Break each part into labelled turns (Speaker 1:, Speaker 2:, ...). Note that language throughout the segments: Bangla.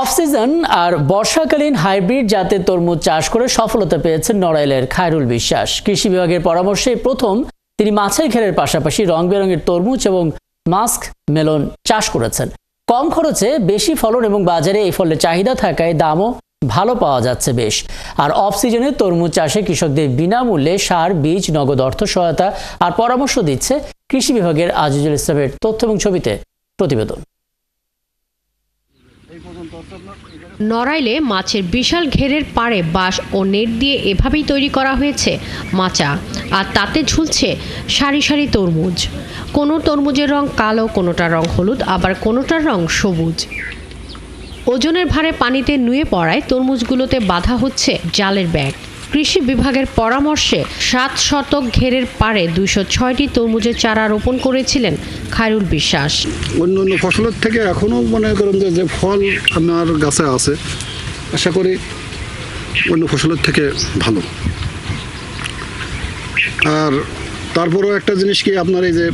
Speaker 1: অফ সিজন আর বর্ষাকালীন হাইব্রিড জাতের তরমুজ চাষ করে সফলতা পেয়েছেন নড়াইলের খায়রুল বিশ্বাস। কৃষি বিভাগের পরামর্শে প্রথম তিনি মাছের ঘেরের পাশাপাশি রং বেরঙের তরমুজ এবং মাস্ক মেলন চাষ করেছেন। কম খরচে বেশি ফলন এবং বাজারে এই ফলের চাহিদা থাকায় দামও ভালো পাওয়া যাচ্ছে বেশ। আর অফ সিজনে তরমুজ চাষে কৃষকদের বিনামূল্যে সার, বীজ, নগদ অর্থ সহায়তা আর পরামর্শ দিচ্ছে কৃষি বিভাগের আজিজুল ইসলামের তথ্য এবং ছবিতে প্রতিবেদন।
Speaker 2: নড়াইলে মাছের বিশাল ঘেরের পাড়ে বাঁশ ও নেট দিয়ে এভাবেই তৈরি করা হয়েছে মাচা, আর তাতে ঝুলছে সারি সারি তরমুজ। কোনো তরমুজের রং কালো, কোনোটার রং হলুদ, আবার কোনোটার রং সবুজ। ওজনের ভারে পানিতে নুয়ে পড়ায় তরমুজগুলোতে বাঁধা হচ্ছে জালের ব্যাগ। কৃষি বিভাগের পরামর্শে 7 শতক ঘেরের পাড়ে 206টি তরমুজের চারা রোপণ করেছিলেন খায়রুল বিশ্বাস।
Speaker 3: অন্য অন্য ফসলের থেকে এখনও মনে করেন যে ফল আমার গাছে আছে, আশা করি অন্য ফসলের থেকে ভালো। আর তারপরেও একটা জিনিস কি, আপনার এই যে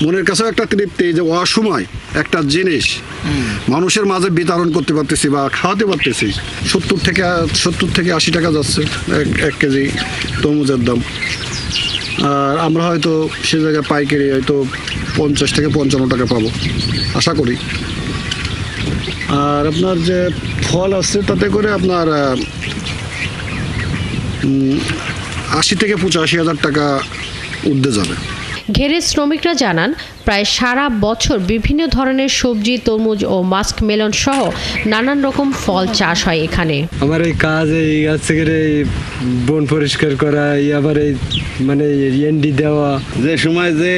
Speaker 3: মনের কাছেও একটা তৃপ্তি যে অসময় একটা জিনিস মানুষের মাঝে বিতরণ করতে পারতেছি বা খাওয়াতে পারতেছি। 70 থেকে 80 টাকা যাচ্ছে এক কেজি তরমুজের দাম। আর আমরা হয়তো সে জায়গায় পাইকারি হয়তো 50 থেকে 55 টাকা পাবো আশা করি। আর আপনার যে ফল আছে তাতে করে আপনার 80 থেকে 85 হাজার টাকা ঊর্ধ্বে যাবে।
Speaker 2: ঘেরের শ্রমিকরা জানান, প্রায় সারা বছর বিভিন্ন ধরনের সবজি, তরমুজ ও মাস্ক মেলন সহ নানান রকম ফল চাষ হয় এখানে।
Speaker 4: আমার এই কাজ বন পরিষ্কার করা, আবার এই মানে এন্ডি দেওয়া,
Speaker 5: যে সময় যে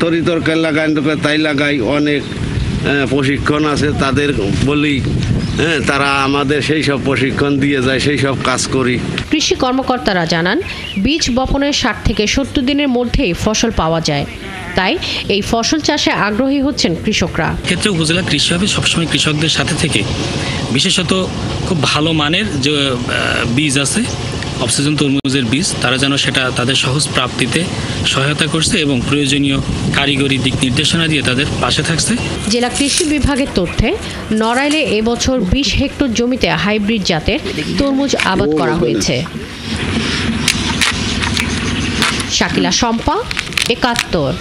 Speaker 5: তরিতরকারি লাগাই তাই লাগাই। অনেক প্রশিক্ষণ আছে, তাদের বলি তারা আমাদের সেই সব প্রশিক্ষণ দিয়ে যায়, সেই সব কাজ করি।
Speaker 2: কৃষি কর্মকর্তারা জানান, বীজ বপনের 60 থেকে 70 দিনের মধ্যেই ফসল পাওয়া যায়। তাই এই ফসল চাষে আগ্রহী হচ্ছেন কৃষকরা।
Speaker 6: ক্ষেত্রে উপজেলা কৃষি অফিস সবসময় কৃষকদের সাথে থেকে বিশেষত খুব ভালো মানের যে বীজ আছে, অফসিজন তরমুজের বীজ, তারা যেন সেটা তাদের সহজ প্রাপ্তিতে সহায়তা করছে এবং প্রয়োজনীয় কারিগরি দিক নির্দেশনা দিয়ে তাদের পাশে থাকছে।
Speaker 2: জেলা কৃষি বিভাগের তথ্যে নড়াইলে এবছর 20 হেক্টর জমিতে হাইব্রিড জাতের তরমুজ আবাদ করা হয়েছে। শাকিলা শম্পা, 71।